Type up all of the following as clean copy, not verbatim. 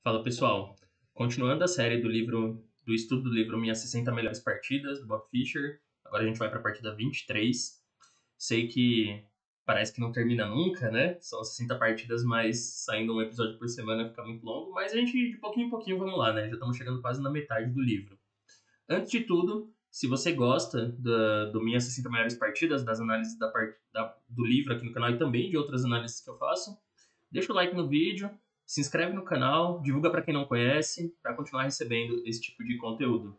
Fala pessoal, continuando a série do estudo do livro Minhas 60 Melhores Partidas, do Bob Fischer, agora a gente vai para a partida 23. Sei que parece que não termina nunca, né? São 60 partidas, mas saindo um episódio por semana fica muito longo, mas a gente de pouquinho em pouquinho vamos lá, né? Já estamos chegando quase na metade do livro. Antes de tudo, se você gosta do Minhas 60 Melhores Partidas, das análises do livro aqui no canal e também de outras análises que eu faço, deixa o like no vídeo, se inscreve no canal, divulga para quem não conhece, para continuar recebendo esse tipo de conteúdo.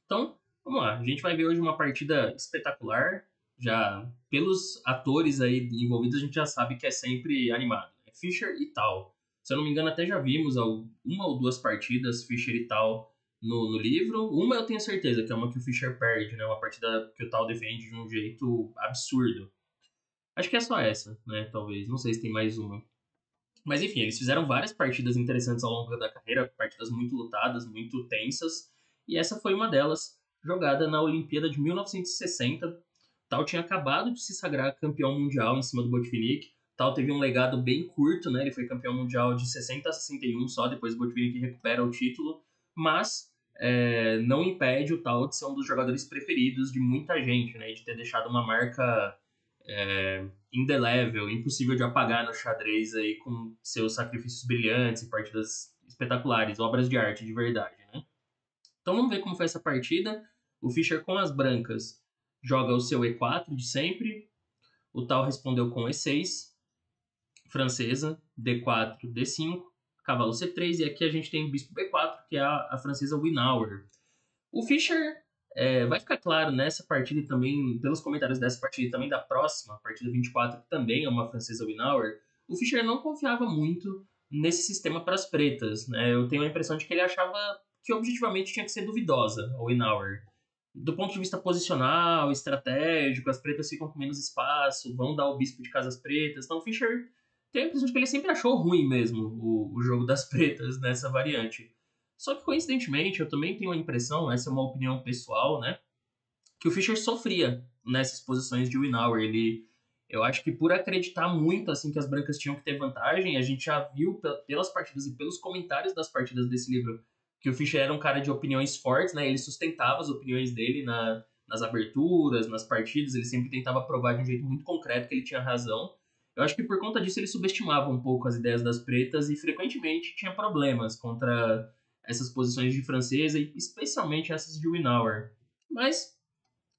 Então, vamos lá. A gente vai ver hoje uma partida espetacular. Já pelos atores aí envolvidos, a gente já sabe que é sempre animado, né? Fischer e Tal. Se eu não me engano, até já vimos uma ou duas partidas Fischer e Tal no livro. Uma eu tenho certeza, que é uma que o Fischer perde, né? Uma partida que o Tal defende de um jeito absurdo. Acho que é só essa, né? Talvez. Não sei se tem mais uma. Mas enfim, eles fizeram várias partidas interessantes ao longo da carreira, partidas muito lutadas, muito tensas, e essa foi uma delas, jogada na Olimpíada de 1960. Tal tinha acabado de se sagrar campeão mundial em cima do Botvinnik. Tal teve um legado bem curto, né? Ele foi campeão mundial de 60 a 61 só, depois o Botvinnik recupera o título, mas não impede o Tal de ser um dos jogadores preferidos de muita gente, né? De ter deixado uma marca indelével, impossível de apagar no xadrez aí com seus sacrifícios brilhantes e partidas espetaculares, obras de arte de verdade, né? Então vamos ver como foi essa partida. O Fischer com as brancas joga o seu E4 de sempre, o Tal respondeu com E6, francesa, D4, D5, cavalo C3, e aqui a gente tem o bispo B4, que é a francesa Winauer. O Fischer vai ficar claro nessa partida e também, pelos comentários dessa partida e também da próxima, partida 24, que também é uma francesa Winauer, o Fischer não confiava muito nesse sistema para as pretas, né? Eu tenho a impressão de que ele achava que objetivamente tinha que ser duvidosa a Winauer. Do ponto de vista posicional, estratégico, as pretas ficam com menos espaço, vão dar o bispo de casas pretas. Então o Fischer tem a impressão de que ele sempre achou ruim mesmo o jogo das pretas nessa variante. Só que, coincidentemente, eu também tenho a impressão, essa é uma opinião pessoal, né? Que o Fischer sofria nessas posições de Winauer. Eu acho que por acreditar muito assim que as brancas tinham que ter vantagem, a gente já viu pelas partidas e pelos comentários das partidas desse livro que o Fischer era um cara de opiniões fortes, né? Ele sustentava as opiniões dele nas aberturas, nas partidas, ele sempre tentava provar de um jeito muito concreto que ele tinha razão. Eu acho que por conta disso ele subestimava um pouco as ideias das pretas e frequentemente tinha problemas contra essas posições de francesa e especialmente essas de Winauer. Mas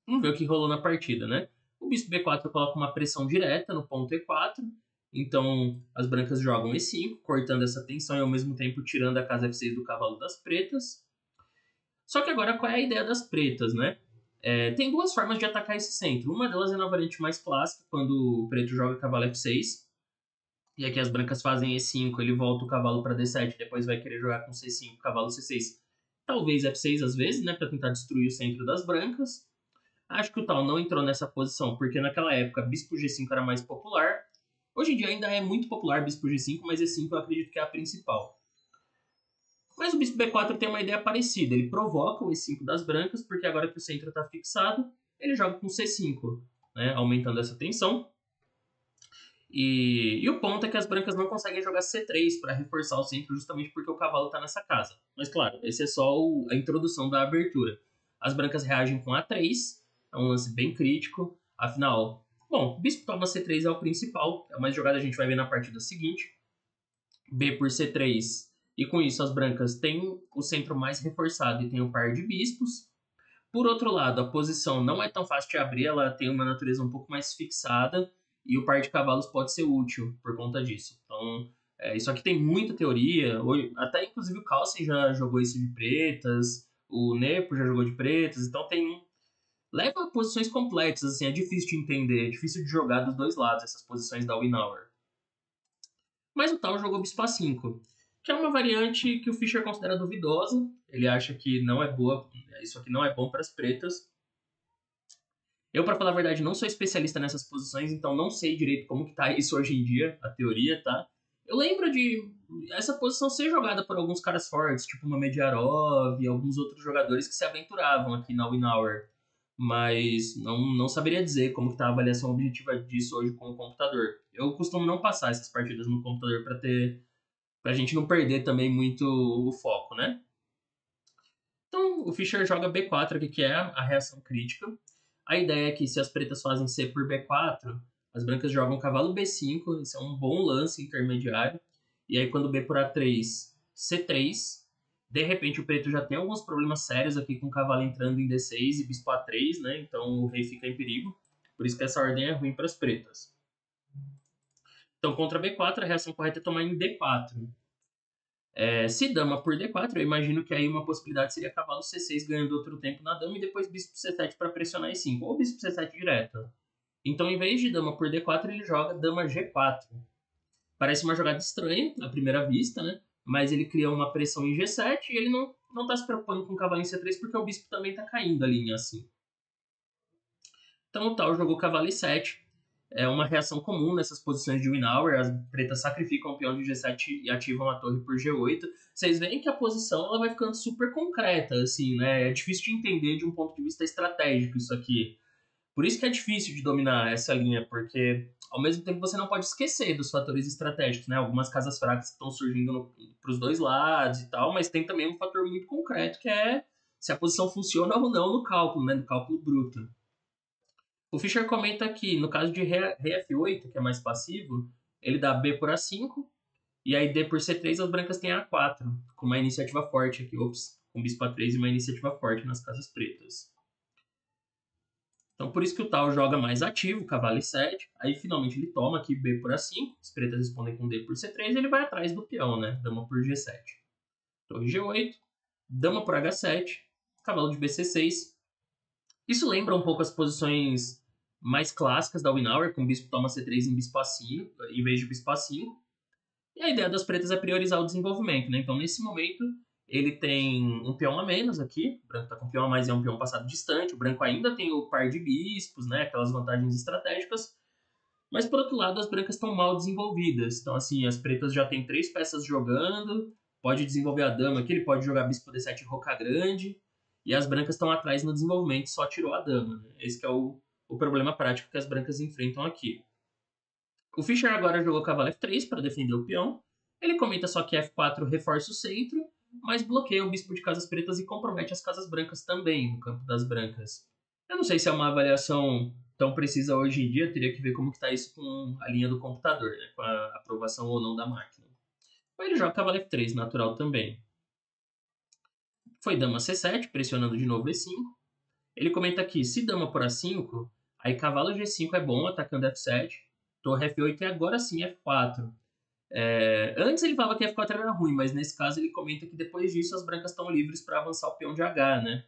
vamos ver o que rolou na partida, né? O bispo B4 coloca uma pressão direta no ponto E4, então as brancas jogam E5, cortando essa tensão e ao mesmo tempo tirando a casa F6 do cavalo das pretas. Só que agora qual é a ideia das pretas, né? Tem duas formas de atacar esse centro. Uma delas é na variante mais clássica, quando o preto joga cavalo F6, e aqui as brancas fazem E5, ele volta o cavalo para D7, depois vai querer jogar com C5, cavalo C6, talvez F6 às vezes, né, para tentar destruir o centro das brancas. Acho que o Tal não entrou nessa posição, porque naquela época Bispo G5 era mais popular. Hoje em dia ainda é muito popular Bispo G5, mas E5 eu acredito que é a principal. Mas o Bispo B4 tem uma ideia parecida. Ele provoca o E5 das brancas, porque agora que o centro está fixado, ele joga com C5, né, aumentando essa tensão. E o ponto é que as brancas não conseguem jogar C3 para reforçar o centro, justamente porque o cavalo está nessa casa. Mas claro, esse é só a introdução da abertura. As brancas reagem com A3, é um lance bem crítico. Afinal, bom, bispo toma C3 é o principal, é uma jogada a gente vai ver na partida seguinte. B por C3, e com isso as brancas têm o centro mais reforçado e tem o par de bispos. Por outro lado, a posição não é tão fácil de abrir, ela tem uma natureza um pouco mais fixada e o par de cavalos pode ser útil por conta disso. Então, isso aqui tem muita teoria, até inclusive o Carlsen já jogou isso de pretas, o Nepo já jogou de pretas, então leva a posições complexas, assim, é difícil de entender, é difícil de jogar dos dois lados, essas posições da Winauer. Mas o Tal jogou Bispo A5, que é uma variante que o Fischer considera duvidosa, ele acha que não é boa, isso aqui não é bom para as pretas. Eu, para falar a verdade, não sou especialista nessas posições, então não sei direito como que tá isso hoje em dia, a teoria, tá? Eu lembro de essa posição ser jogada por alguns caras fortes, tipo uma Mediarov e alguns outros jogadores que se aventuravam aqui na Winauer. Mas não saberia dizer como que tá a avaliação objetiva disso hoje com o computador. Eu costumo não passar essas partidas no computador Pra gente não perder também muito o foco, né? Então, o Fischer joga B4 aqui, que é a reação crítica. A ideia é que se as pretas fazem C por B4, as brancas jogam cavalo B5, isso é um bom lance intermediário. E aí quando B por A3, C3, de repente o preto já tem alguns problemas sérios aqui com o cavalo entrando em D6 e bispo A3, né? Então o rei fica em perigo. Por isso que essa ordem é ruim para as pretas. Então contra B4, a reação correta é tomar em D4. Se dama por D4, eu imagino que aí uma possibilidade seria cavalo C6 ganhando outro tempo na dama e depois bispo C7 para pressionar E5, ou bispo C7 direto. Então, em vez de dama por D4, ele joga dama G4. Parece uma jogada estranha, à primeira vista, né? Mas ele cria uma pressão em G7 e ele não tá se preocupando com o cavalo em C3 porque o bispo também tá caindo ali em A5. Então, o tal jogou cavalo E7. É uma reação comum nessas posições de Winauer. As pretas sacrificam o peão de G7 e ativam a torre por G8. Vocês veem que a posição ela vai ficando super concreta, assim, né? É difícil de entender de um ponto de vista estratégico isso aqui. Por isso que é difícil de dominar essa linha, porque ao mesmo tempo você não pode esquecer dos fatores estratégicos, né? Algumas casas fracas que estão surgindo para os dois lados e tal, mas tem também um fator muito concreto que é se a posição funciona ou não no cálculo, né? No cálculo bruto. O Fischer comenta que no caso de rei F8, que é mais passivo, ele dá B por A5 e aí D por C3 as brancas têm A4, com uma iniciativa forte aqui, com bispo A3 e uma iniciativa forte nas casas pretas. Então, por isso que o Tal joga mais ativo, cavalo E7. Aí, finalmente, ele toma aqui B por A5. As pretas respondem com D por C3 e ele vai atrás do peão, né? Dama por G7. Torre G8. Dama por H7. Cavalo de BC6. Isso lembra um pouco as posições mais clássicas da Winauer, com bispo toma C3 em bispo A5, em vez de bispo A5. E a ideia das pretas é priorizar o desenvolvimento, né? Então, nesse momento, ele tem um peão a menos aqui. O branco tá com um peão a mais e é um peão passado distante. O branco ainda tem o par de bispos, né? Aquelas vantagens estratégicas. Mas, por outro lado, as brancas estão mal desenvolvidas. Então, assim, as pretas já têm 3 peças jogando. Pode desenvolver a dama aqui. Ele pode jogar bispo D7 e roca grande. E as brancas estão atrás no desenvolvimento. Só tirou a dama, né? Esse que é o problema prático que as brancas enfrentam aqui. O Fischer agora jogou cavalo F3 para defender o peão. Ele comenta só que F4 reforça o centro, mas bloqueia o bispo de casas pretas e compromete as casas brancas também, no campo das brancas. Eu não sei se é uma avaliação tão precisa hoje em dia, teria que ver como está isso com a linha do computador, né, com a aprovação ou não da máquina. Mas ele joga cavalo F3, natural também. Foi dama C7, pressionando de novo E5. Ele comenta aqui, se dama por A5, aí cavalo G5 é bom, atacando F7, torre F8 e agora sim F4. Antes ele falava que F4 era ruim, mas nesse caso ele comenta que depois disso as brancas estão livres para avançar o peão de H, né?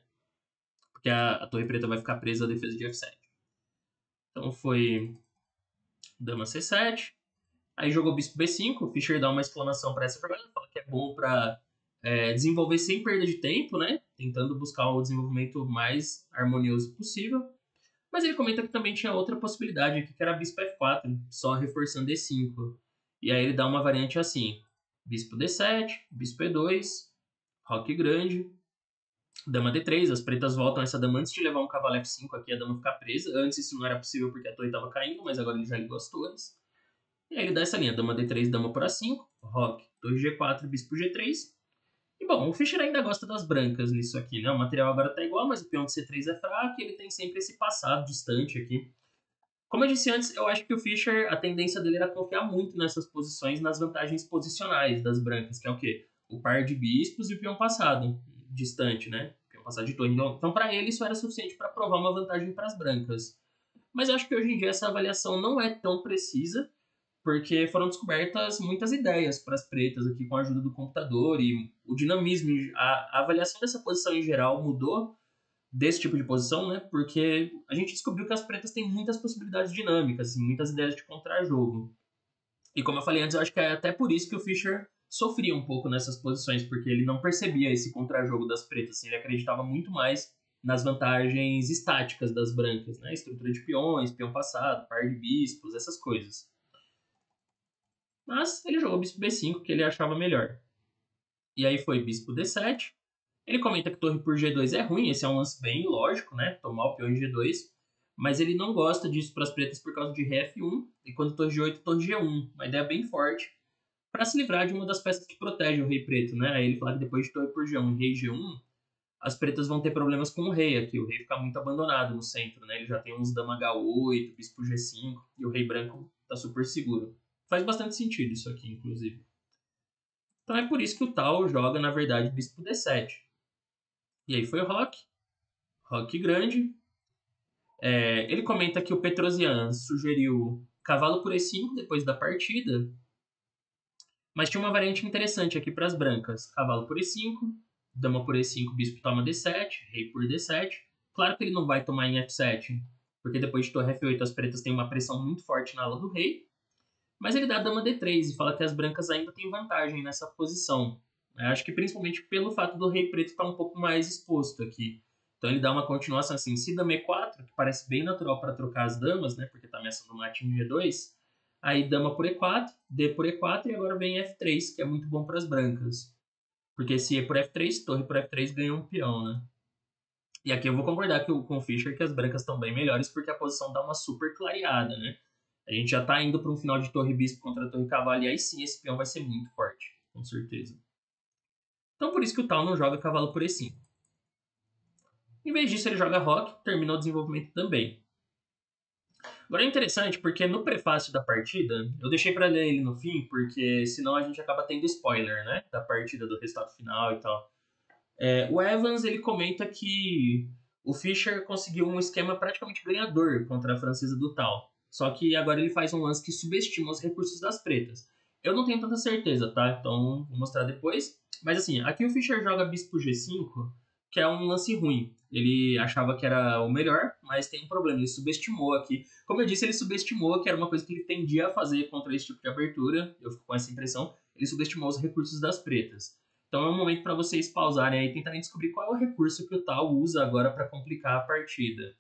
Porque a torre preta vai ficar presa à defesa de F7. Então foi dama C7, aí jogou bispo B5, o Fischer dá uma exclamação para essa jogada, fala que é bom para desenvolver sem perda de tempo, né? Tentando buscar o desenvolvimento mais harmonioso possível. Mas ele comenta que também tinha outra possibilidade aqui, que era bispo F4, só reforçando E5. E aí ele dá uma variante assim: bispo D7, bispo E2, roque grande, dama D3. As pretas voltam essa dama antes de levar um cavalo F5 aqui, a dama ficar presa. Antes isso não era possível porque a torre estava caindo, mas agora ele já ligou as torres. E aí ele dá essa linha: dama D3, dama por A5, roque, torre G4, bispo G3. E bom, o Fischer ainda gosta das brancas nisso aqui, né? O material agora tá igual, mas o peão de C3 é fraco e ele tem sempre esse passado distante aqui. Como eu disse antes, eu acho que o Fischer, a tendência dele era confiar muito nessas posições, nas vantagens posicionais das brancas, que é o quê? O par de bispos e o peão passado, distante, né? O peão passado de torre. Então para ele, isso era suficiente para provar uma vantagem para as brancas. Mas eu acho que hoje em dia essa avaliação não é tão precisa, porque foram descobertas muitas ideias para as pretas aqui com a ajuda do computador e o dinamismo, a avaliação dessa posição em geral mudou desse tipo de posição, né? Porque a gente descobriu que as pretas têm muitas possibilidades dinâmicas, assim, muitas ideias de contra-jogo. E como eu falei antes, eu acho que é até por isso que o Fischer sofria um pouco nessas posições, porque ele não percebia esse contra-jogo das pretas, assim, ele acreditava muito mais nas vantagens estáticas das brancas, né? Estrutura de peões, peão passado, par de bispos, essas coisas. Mas ele jogou bispo B5, que ele achava melhor. E aí foi bispo D7. Ele comenta que torre por G2 é ruim, esse é um lance bem lógico, né? Tomar o peão em G2. Mas ele não gosta disso para as pretas por causa de ré F1. E quando torre G8, torre G1. Uma ideia bem forte. para se livrar de uma das peças que protege o rei preto, né? Aí ele fala que depois de torre por G1 e rei G1, as pretas vão ter problemas com o rei aqui. O rei fica muito abandonado no centro, né? Ele já tem uns dama H8, bispo G5, e o rei branco tá super seguro. Faz bastante sentido isso aqui, inclusive. Então é por isso que o Tal joga, na verdade, bispo D7. E aí foi o Rock. Rock grande. Ele comenta que o Petrosian sugeriu cavalo por E5 depois da partida. Mas tinha uma variante interessante aqui para as brancas. Cavalo por E5, dama por E5, bispo toma D7, rei por D7. Claro que ele não vai tomar em F7, porque depois de torre F8 as pretas têm uma pressão muito forte na ala do rei. Mas ele dá dama D3 e fala que as brancas ainda têm vantagem nessa posição. Eu acho que principalmente pelo fato do rei preto estar um pouco mais exposto aqui. Então ele dá uma continuação assim, se dama E4, que parece bem natural para trocar as damas, né, porque está ameaçando o mate em G2. Aí dama por E4, D por E4 e agora vem F3, que é muito bom para as brancas. Porque se E por F3, torre por F3 ganha um peão, né? E aqui eu vou concordar com o Fischer que as brancas estão bem melhores porque a posição dá uma super clareada, né? A gente já tá indo para um final de torre bispo contra torre cavalo e aí sim esse peão vai ser muito forte, com certeza. Então por isso que o Tal não joga cavalo por E5. Em vez disso ele joga roque, termina o desenvolvimento também. Agora é interessante porque no prefácio da partida, eu deixei para ler ele no fim, porque senão a gente acaba tendo spoiler, né? Da partida, do resultado final e tal. O Evans, ele comenta que o Fischer conseguiu um esquema praticamente ganhador contra a francesa do Tal. Só que agora ele faz um lance que subestima os recursos das pretas. Eu não tenho tanta certeza, tá? Então vou mostrar depois. Mas assim, aqui o Fischer joga bispo G5, que é um lance ruim. Ele achava que era o melhor, mas tem um problema, ele subestimou aqui. Como eu disse, ele subestimou, que era uma coisa que ele tendia a fazer contra esse tipo de abertura. Eu fico com essa impressão. Ele subestimou os recursos das pretas. Então é um momento para vocês pausarem aí e tentarem descobrir qual é o recurso que o Tal usa agora para complicar a partida.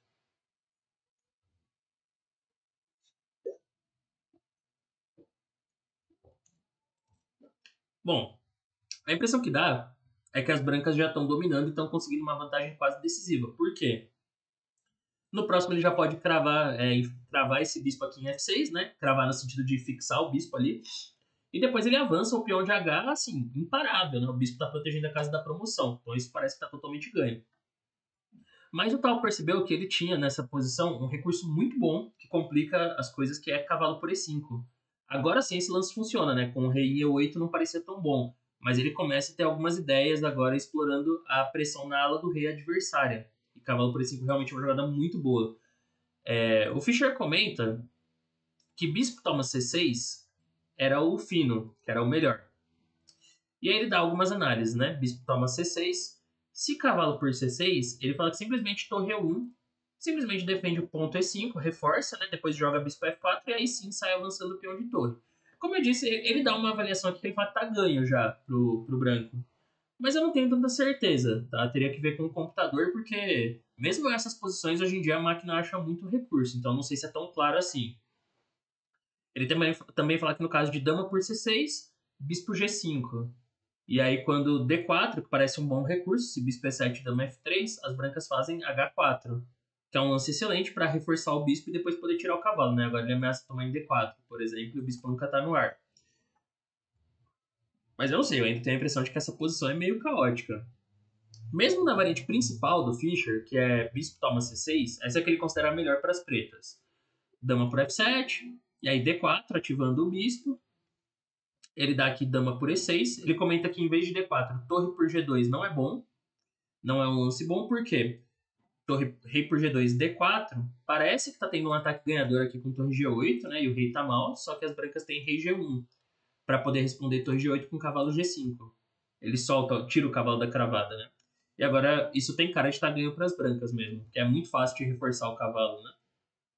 Bom, a impressão que dá é que as brancas já estão dominando e estão conseguindo uma vantagem quase decisiva. Por quê? No próximo ele já pode cravar esse bispo aqui em F6, né? Cravar no sentido de fixar o bispo ali. E depois ele avança o peão de H, assim, imparável, né? O bispo está protegendo a casa da promoção. Então isso parece que está totalmente ganho. Mas o Tal percebeu que ele tinha nessa posição um recurso muito bom que complica as coisas, que é cavalo por E5. Agora sim esse lance funciona, né? Com o rei em E8 não parecia tão bom, mas ele começa a ter algumas ideias agora explorando a pressão na ala do rei adversária. E cavalo por E5 realmente é uma jogada muito boa. O Fischer comenta que bispo toma C6 era o fino, que era o melhor. E aí ele dá algumas análises, né? Bispo toma C6. Se cavalo por C6, ele fala que simplesmente torre E1, simplesmente defende o ponto E5, reforça, né? Depois joga bispo F4 e aí sim sai avançando o peão de torre. Como eu disse, ele dá uma avaliação aqui que ele fala que tá ganho já pro branco. Mas eu não tenho tanta certeza, tá? Teria que ver com o computador, porque mesmo essas posições, hoje em dia a máquina acha muito recurso, então não sei se é tão claro assim. Ele também fala que no caso de dama por C6, bispo G5. E aí, quando D4, que parece um bom recurso, se bispo E7 dama F3, as brancas fazem H4, que é um lance excelente para reforçar o bispo e depois poder tirar o cavalo, né? Agora ele ameaça tomar em D4, por exemplo, e o bispo nunca tá no ar. Mas eu não sei, eu ainda tenho a impressão de que essa posição é meio caótica. Mesmo na variante principal do Fischer, que é bispo toma C6, essa é a que ele considera a melhor para as pretas. Dama por F7, e aí D4, ativando o bispo. Ele dá aqui dama por E6. Ele comenta que em vez de D4, torre por G2 não é bom. Não é um lance bom, por quê? Torre, rei por G2, D4, parece que tá tendo um ataque ganhador aqui com torre G8, né? E o rei tá mal, só que as brancas têm rei G1 para poder responder torre G8 com cavalo G5. Ele solta, tira o cavalo da cravada, né? E agora isso tem cara de estar ganho para as brancas mesmo, que é muito fácil de reforçar o cavalo, né?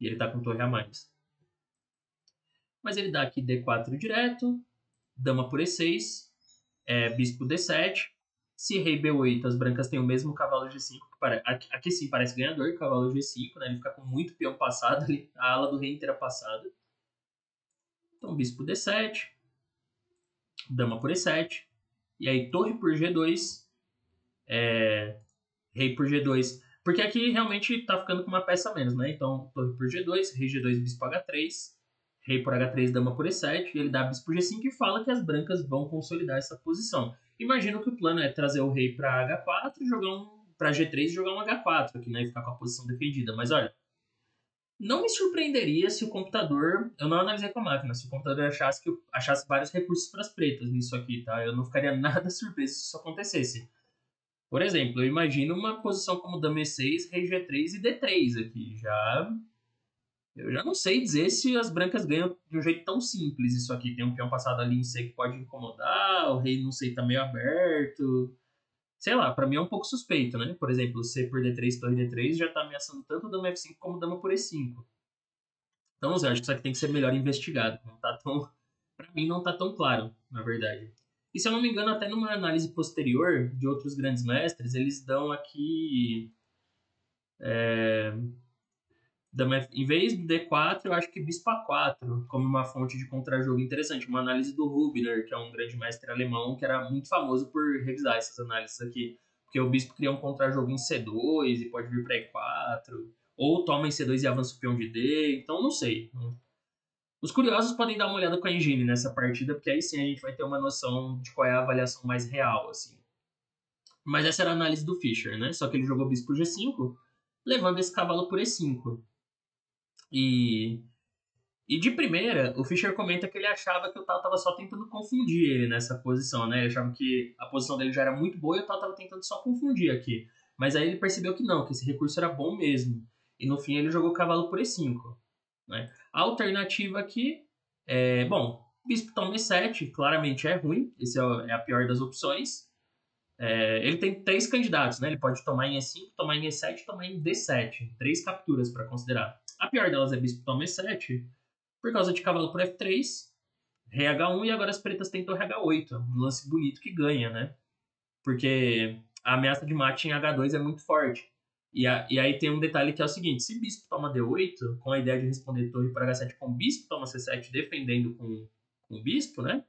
E ele tá com torre a mais. Mas ele dá aqui D4 direto, dama por E6, bispo D7. Se rei B8, as brancas têm o mesmo cavalo G5. Aqui sim parece ganhador, cavalo G5, né? Ele fica com muito peão passado ali, a ala do rei inteira passada. Então, bispo D7, dama por E7. E aí, torre por G2, rei por G2. Porque aqui realmente tá ficando com uma peça a menos, né? Então, torre por G2, rei G2, bispo H3. rei por H3, dama por E7, e ele dá bispo por G5 e fala que as brancas vão consolidar essa posição. Imagino que o plano é trazer o rei para H4 e jogar para G3 e jogar um H4 aqui, né, e ficar com a posição defendida. Mas olha, não me surpreenderia se o computador, eu não analisei com a máquina, se o computador achasse vários recursos para as pretas nisso aqui, tá? Eu não ficaria nada surpreso se isso acontecesse. Por exemplo, eu imagino uma posição como dama E6, rei G3 e D3 aqui. Eu já não sei dizer se as brancas ganham de um jeito tão simples isso aqui. Tem um peão passado ali em C que pode incomodar, o rei não sei tá meio aberto. Sei lá, pra mim é um pouco suspeito, né? Por exemplo, C por D3, torre D3 já tá ameaçando tanto dama F5 como dama por E5. Então, eu acho que isso aqui tem que ser melhor investigado. Não tá tão, pra mim não tá tão claro, na verdade. E se eu não me engano, até numa análise posterior de outros grandes mestres, eles dão aqui em vez do D4, eu acho que bispo A4 como uma fonte de contrajogo interessante. Uma análise do Rubner, que é um grande mestre alemão, que era muito famoso por revisar essas análises aqui. Porque o bispo cria um contrajogo em C2 e pode vir para E4. Ou toma em C2 e avança o peão de D. Então, não sei. Os curiosos podem dar uma olhada com a engine nessa partida, porque aí sim a gente vai ter uma noção de qual é a avaliação mais real, assim. Mas essa era a análise do Fischer, né? Só que ele jogou bispo G5, levando esse cavalo por E5. E de primeira, o Fischer comenta que ele achava que o Tal estava só tentando confundir ele nessa posição, né? Ele achava que a posição dele já era muito boa e o Tal estava tentando só confundir aqui. Mas aí ele percebeu que não, que esse recurso era bom mesmo. E no fim ele jogou cavalo por E5. Né? A alternativa aqui bom, bispo toma E7, claramente é ruim. Esse é a pior das opções. Ele tem 3 candidatos, né? Ele pode tomar em E5, tomar em E7 e tomar em D7. 3 capturas para considerar. A pior delas é bispo toma E7, por causa de cavalo por F3, rei H1 e agora as pretas têm torre H8. Um lance bonito que ganha, né? Porque a ameaça de mate em H2 é muito forte. E aí tem um detalhe que é o seguinte: se bispo toma D8, com a ideia de responder torre por H7 com bispo toma C7 defendendo com o bispo, né?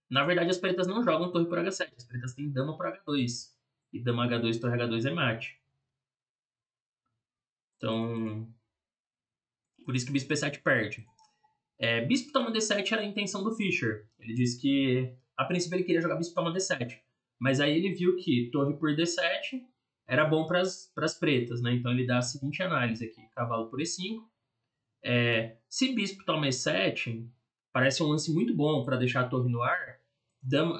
Na verdade, as pretas não jogam torre por H7, as pretas têm dama por H2. E dama H2, torre H2 é mate. Então, por isso que bispo E7 perde. Bispo toma D7 era a intenção do Fischer. Ele disse que, a princípio, ele queria jogar bispo toma D7. Mas aí ele viu que torre por D7 era bom para as pretas, né? Então ele dá a seguinte análise aqui: cavalo por E5. Se bispo toma E7, parece um lance muito bom para deixar a torre no ar.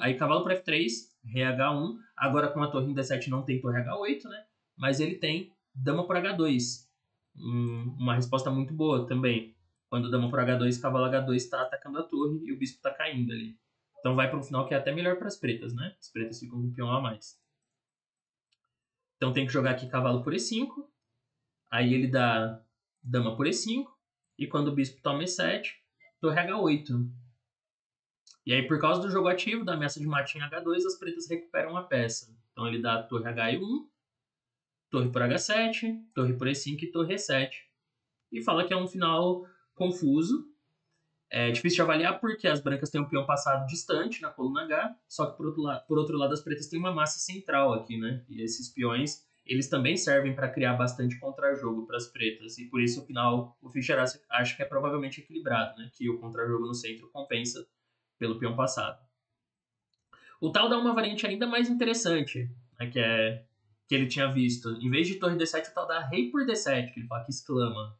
Aí cavalo por F3, rei H1. Agora com a torre em D7 não tem torre H8, né? Mas ele tem dama por H2. Uma resposta muito boa também. Quando dama por H2, cavalo H2 está atacando a torre e o bispo está caindo ali. Então vai para um final que é até melhor para as pretas, né? As pretas ficam com um peão a mais. Então tem que jogar aqui cavalo por E5. Aí ele dá dama por E5. E quando o bispo toma E7, torre H8. E aí, por causa do jogo ativo, da ameaça de mate em H2, as pretas recuperam a peça. Então ele dá torre H1, torre por H7, torre por E5 e torre E7. E fala que é um final confuso. É difícil de avaliar porque as brancas têm um peão passado distante na coluna H, só que por outro lado as pretas têm uma massa central aqui, né? E esses peões, eles também servem para criar bastante contrajogo para as pretas, e por isso o final, o Fischer acha que é provavelmente equilibrado, né? Que o contrajogo no centro compensa pelo peão passado. O Tal dá uma variante ainda mais interessante, né? Que ele tinha visto. Em vez de torre D7, o Tal dá rei por D7, que ele fala que exclama.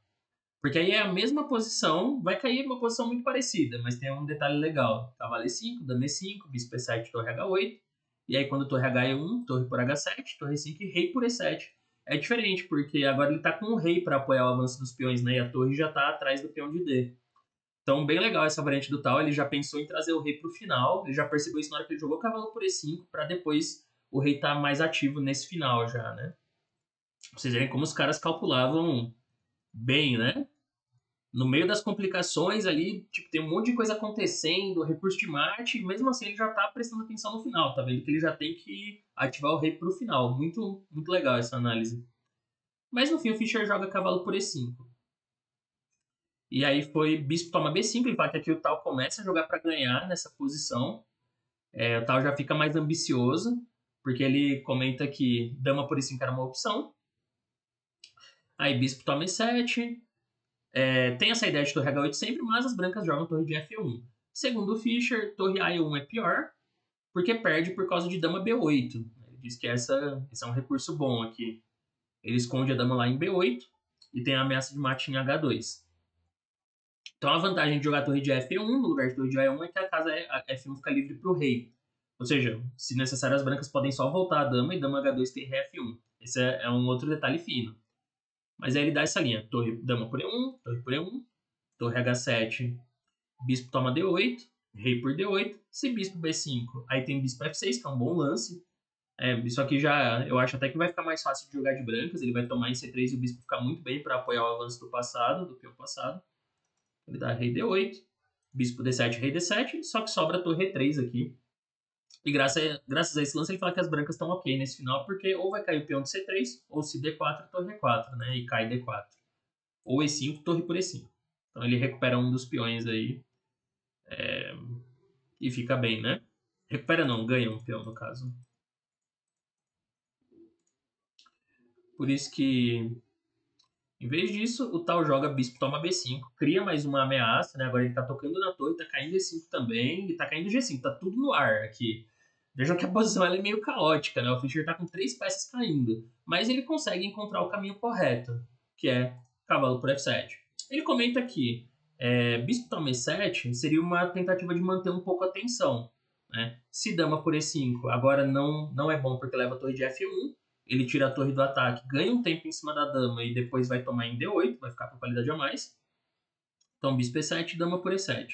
Porque aí é a mesma posição, vai cair uma posição muito parecida, mas tem um detalhe legal. Cavalo E5, dama E5, bispo E7, torre H8. E aí quando torre H1, torre por H7, torre E5 e rei por E7. É diferente, porque agora ele tá com o rei para apoiar o avanço dos peões, né? E a torre já tá atrás do peão de D. Então, bem legal essa variante do Tal. Ele já pensou em trazer o rei pro final. Ele já percebeu isso na hora que ele jogou cavalo por E5, para depois o rei estar mais ativo nesse final já, né? Pra vocês verem como os caras calculavam bem, né? No meio das complicações ali, tipo, tem um monte de coisa acontecendo, recurso de mate, e mesmo assim ele já tá prestando atenção no final, tá vendo que ele já tem que ativar o rei pro final. Muito, muito legal essa análise. Mas no fim o Fischer joga cavalo por E5. E aí foi bispo toma B5, ele fala que aqui o Tal começa a jogar para ganhar nessa posição. O Tal já fica mais ambicioso, porque ele comenta que dama por E5 era uma opção. Aí bispo toma E7, Tem essa ideia de torre H8 sempre, mas as brancas jogam torre de F1. Segundo o Fischer, torre A1 é pior, porque perde por causa de dama B8. Ele diz que esse é um recurso bom aqui. Ele esconde a dama lá em B8 e tem a ameaça de mate em H2. Então a vantagem de jogar a torre de F1 no lugar de torre de A1 é que a casa F1 fica livre para o rei. Ou seja, se necessário, as brancas podem só voltar a dama e dama H2 tem rei F1. Esse é um outro detalhe fino. Mas aí ele dá essa linha: torre dama por E1, torre por E1, torre H7, bispo toma D8, rei por D8. Se bispo B5, aí tem bispo F6, que é um bom lance. Isso aqui já, eu acho até que vai ficar mais fácil de jogar de brancas. Ele vai tomar em C3 e o bispo ficar muito bem para apoiar o avanço do passado, do peão passado. Ele dá rei D8, bispo D7, rei D7, só que sobra a torre E3 aqui. E graças a esse lance ele fala que as brancas estão ok nesse final, porque ou vai cair o peão de C3, ou se D4, torre E4, né? E cai D4. Ou E5, torre por E5. Então ele recupera um dos peões aí. E fica bem, né? Recupera não, ganha um peão no caso. Por isso que, em vez disso, o tal joga bispo toma B5, cria mais uma ameaça, né? Agora ele tá tocando na torre, tá caindo E5 também, e tá caindo G5, tá tudo no ar aqui. Vejam que a posição ela é meio caótica, né? O Fischer tá com 3 peças caindo, mas ele consegue encontrar o caminho correto, que é cavalo por F7. Ele comenta que bispo toma E7 seria uma tentativa de manter um pouco a tensão, né? Se dama por E5 agora não é bom porque leva a torre de F1, ele tira a torre do ataque, ganha um tempo em cima da dama e depois vai tomar em D8, vai ficar com qualidade a mais. Então bispo E7, dama por E7.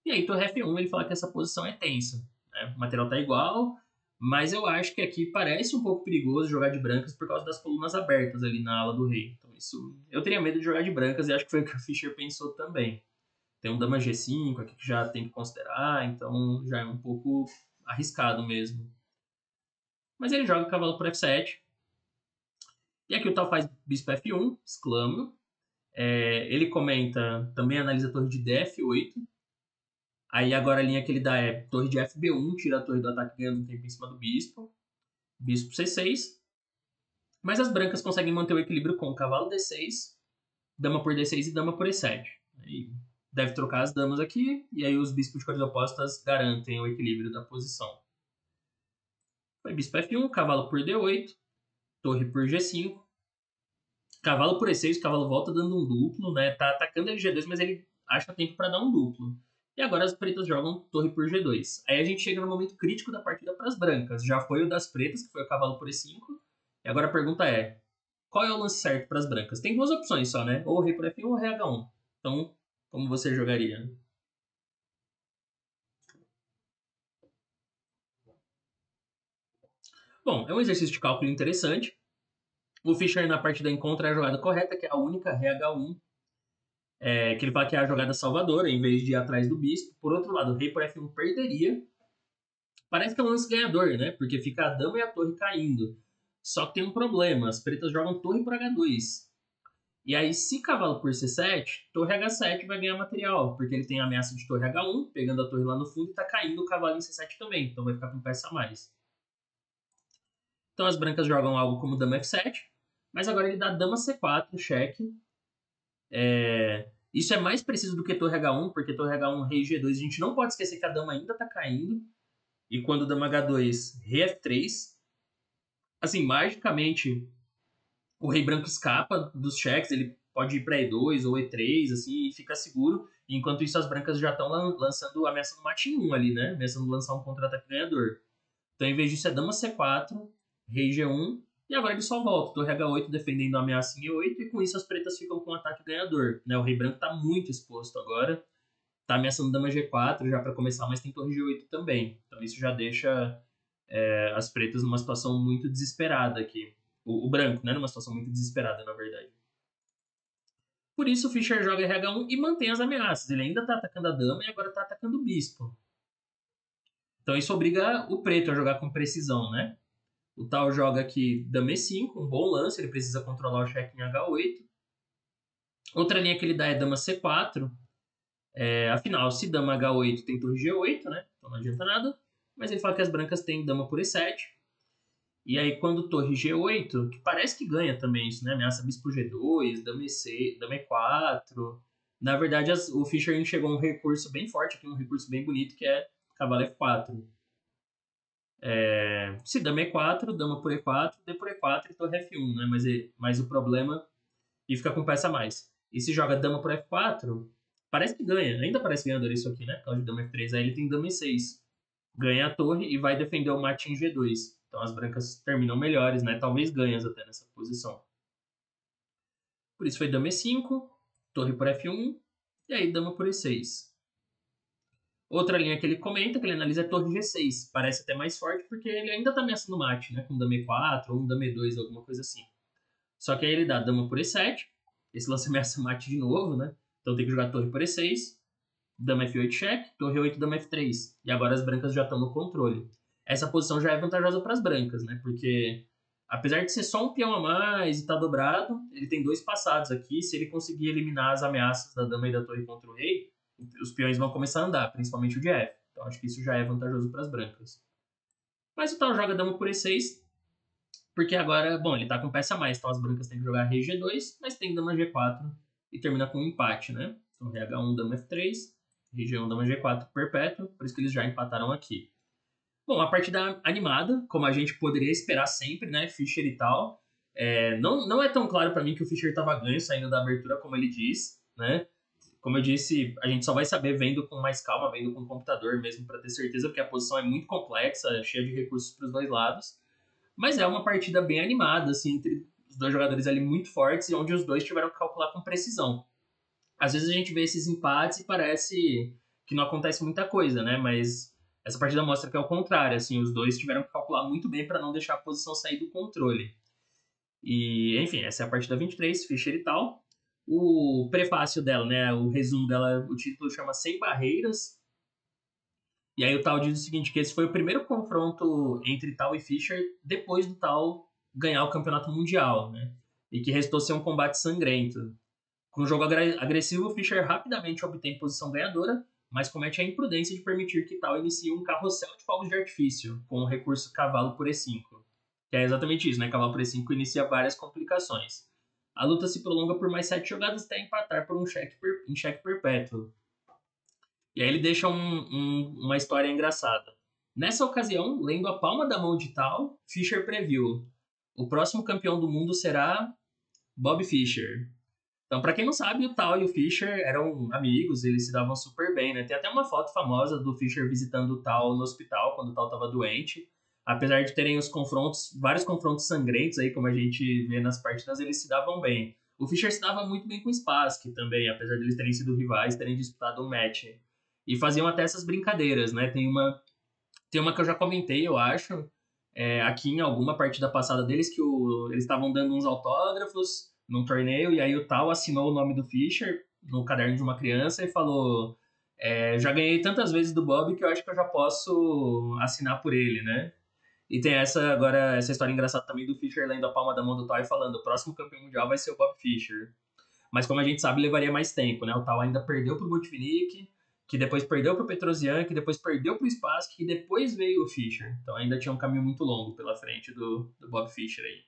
E aí torre F1 ele fala que essa posição é tensa, né? O material tá igual, mas eu acho que aqui parece um pouco perigoso jogar de brancas por causa das colunas abertas ali na ala do rei. Então isso, eu teria medo de jogar de brancas e acho que foi o que o Fischer pensou também. Tem um dama G5 aqui que já tem que considerar, então já é um pouco arriscado mesmo. Mas ele joga cavalo por F7. E aqui o tal faz bispo F1, exclamo. Ele comenta, também analisa a torre de DF8. Aí agora a linha que ele dá é torre de FB1, tira a torre do ataque ganhando um tempo em cima do bispo. Bispo C6. Mas as brancas conseguem manter o equilíbrio com cavalo D6, dama por D6 e dama por E7. Aí deve trocar as damas aqui, e aí os bispos de cores opostas garantem o equilíbrio da posição. Foi bispo F1, cavalo por D8, torre por G5, cavalo por E6, o cavalo volta dando um duplo, né? Tá atacando ele G2, mas ele acha tempo para dar um duplo. E agora as pretas jogam torre por G2. Aí a gente chega no momento crítico da partida para as brancas. Já foi o das pretas, que foi o cavalo por E5. E agora a pergunta é, qual é o lance certo para as brancas? Tem duas opções só, né? Ou rei por F1 ou rei H1. Então, como você jogaria? Bom, é um exercício de cálculo interessante. O Fischer na partida encontra a jogada correta, que é a única rei H1, que ele fala que é a jogada salvadora, em vez de ir atrás do bispo. Por outro lado, o rei por F1 perderia. Parece que é um lance ganhador, né? Porque fica a dama e a torre caindo. Só que tem um problema, as pretas jogam torre por H2. E aí, se cavalo por C7, torre H7 vai ganhar material, porque ele tem a ameaça de torre H1, pegando a torre lá no fundo e tá caindo o cavalo em C7 também, então vai ficar com peça a mais. Então as brancas jogam algo como dama F7, mas agora ele dá dama C4, cheque. Isso é mais preciso do que torre H1, porque torre H1, rei G2, a gente não pode esquecer que a dama ainda tá caindo. E quando dama H2, rei F3, assim, magicamente o rei branco escapa dos cheques, ele pode ir para E2 ou E3, assim, e fica seguro. Enquanto isso, as brancas já estão lançando, ameaçando mate em 1 ali, né? Ameaçando lançar um contra-ataque ganhador. Então, em vez disso, é dama C4, rei G1, e agora ele só volta. Torre H8 defendendo a ameaça em E8, e com isso as pretas ficam com um ataque ganhador. Né? O rei branco está muito exposto agora. Tá ameaçando dama G4 já para começar, mas tem torre G8 também. Então isso já deixa as pretas numa situação muito desesperada aqui. O branco, né? Numa situação muito desesperada, na verdade. Por isso o Fischer joga RH1 e mantém as ameaças. Ele ainda tá atacando a dama e agora tá atacando o bispo. Então isso obriga o preto a jogar com precisão, né? O tal joga aqui dama E5, um bom lance, ele precisa controlar o cheque em H8. Outra linha que ele dá é dama C4. Afinal, se dama H8 tem torre G8, né? Então não adianta nada. Mas ele fala que as brancas têm dama por E7. E aí, quando torre G8, que parece que ganha também isso, né? Ameaça bispo G2, dama E6, dama E4. Na verdade, o Fischer enxergou um recurso bem forte aqui, um recurso bem bonito, que é cavalo F4. Se dama E4, dama por E4, D por E4 e torre F1, né? Mas o problema... E fica com peça a mais. E se joga dama por F4, parece que ganha. Ainda parece ganhador isso aqui, né? Por causa de dama F3. Aí ele tem dama E6. Ganha a torre e vai defender o mate em G2. Então as brancas terminam melhores, né? Talvez ganhas até nessa posição. Por isso foi dama E5, torre por F1 e aí dama por E6. Outra linha que ele comenta, que ele analisa, é torre G6. Parece até mais forte porque ele ainda tá ameaçando mate, né? Com dama E4 ou um dama E2, alguma coisa assim. Só que aí ele dá dama por E7. Esse lance ameaça mate de novo, né? Então tem que jogar torre por E6. Dama F8 cheque, torre 8, dama F3. E agora as brancas já estão no controle. Essa posição já é vantajosa para as brancas, né? Porque apesar de ser só um peão a mais e estar tá dobrado, ele tem 2 passados aqui. Se ele conseguir eliminar as ameaças da dama e da torre contra o rei, os peões vão começar a andar, principalmente o de F. Então acho que isso já é vantajoso para as brancas. Mas o tal joga dama por E6, porque agora, bom, ele tá com peça a mais, então as brancas têm que jogar rei G2, mas tem dama G4 e termina com um empate, né? Então rei H1, dama F3, rei G1, dama G4 perpétuo, por isso que eles já empataram aqui. Bom, a partida animada, como a gente poderia esperar sempre, né? Fischer e tal. Não é tão claro para mim que o Fischer tava ganho saindo da abertura, como ele diz, né? Como eu disse, a gente só vai saber vendo com mais calma, vendo com o computador mesmo, para ter certeza, porque a posição é muito complexa, cheia de recursos para os dois lados. Mas é uma partida bem animada, assim, entre os dois jogadores ali muito fortes e onde os dois tiveram que calcular com precisão. Às vezes a gente vê esses empates e parece que não acontece muita coisa, né? Mas essa partida mostra que é o contrário, assim, os dois tiveram que calcular muito bem para não deixar a posição sair do controle. E, enfim, essa é a partida 23, Fischer e tal. O prefácio dela, né, o resumo dela, o título chama Sem Barreiras. E aí o Tal diz o seguinte, que esse foi o primeiro confronto entre Tal e Fischer depois do Tal ganhar o campeonato mundial, né? E que restou ser um combate sangrento. Com um jogo agressivo, Fischer rapidamente obtém posição ganhadora, mas comete a imprudência de permitir que Tal inicie um carrossel de fogos de artifício, com o recurso cavalo por E5. Que é exatamente isso, né? Cavalo por E5 inicia várias complicações. A luta se prolonga por mais 7 jogadas até empatar por um cheque perpétuo. E aí ele deixa uma história engraçada. Nessa ocasião, lendo a palma da mão de Tal, Fischer previu: o próximo campeão do mundo será Bob Fischer. Então, para quem não sabe, o Tal e o Fischer eram amigos, eles se davam super bem, né? Tem até uma foto famosa do Fischer visitando o Tal no hospital, quando o Tal estava doente. Apesar de terem os confrontos, vários confrontos sangrentos aí, como a gente vê nas partidas, eles se davam bem. O Fischer se dava muito bem com o Spassky também, apesar de eles terem sido rivais, terem disputado um match. E faziam até essas brincadeiras, né? Tem uma que eu já comentei, eu acho, aqui em alguma partida passada deles, que eles estavam dando uns autógrafos num torneio, e aí o Tal assinou o nome do Fischer no caderno de uma criança e falou: já ganhei tantas vezes do Bob que eu acho que eu já posso assinar por ele, né? E tem essa história engraçada também do Fischer lendo a palma da mão do Tal e falando: o próximo campeão mundial vai ser o Bob Fischer. Mas como a gente sabe, levaria mais tempo, né? O Tal ainda perdeu pro Botvinnik, que depois perdeu pro Petrosian, que depois perdeu pro Spassky, que depois veio o Fischer. Então ainda tinha um caminho muito longo pela frente do Bob Fischer aí.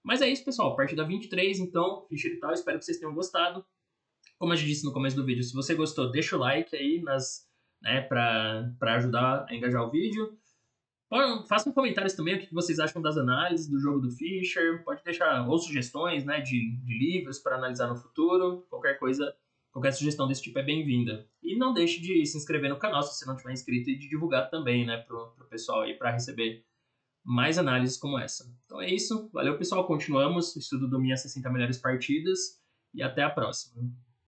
Mas é isso, pessoal. Partida 23, então, Fischer e tal. Espero que vocês tenham gostado. Como eu já disse no começo do vídeo, se você gostou, deixa o like aí pra ajudar a engajar o vídeo. Façam comentários também o que vocês acham das análises do jogo do Fischer. Pode deixar ou sugestões, né, de livros para analisar no futuro. Qualquer coisa, qualquer sugestão desse tipo é bem-vinda. E não deixe de se inscrever no canal se você não tiver inscrito e de divulgar também, né, pro pessoal aí para receber mais análises como essa. Então é isso. Valeu, pessoal. Continuamos o estudo do Minhas 60 Melhores Partidas e até a próxima.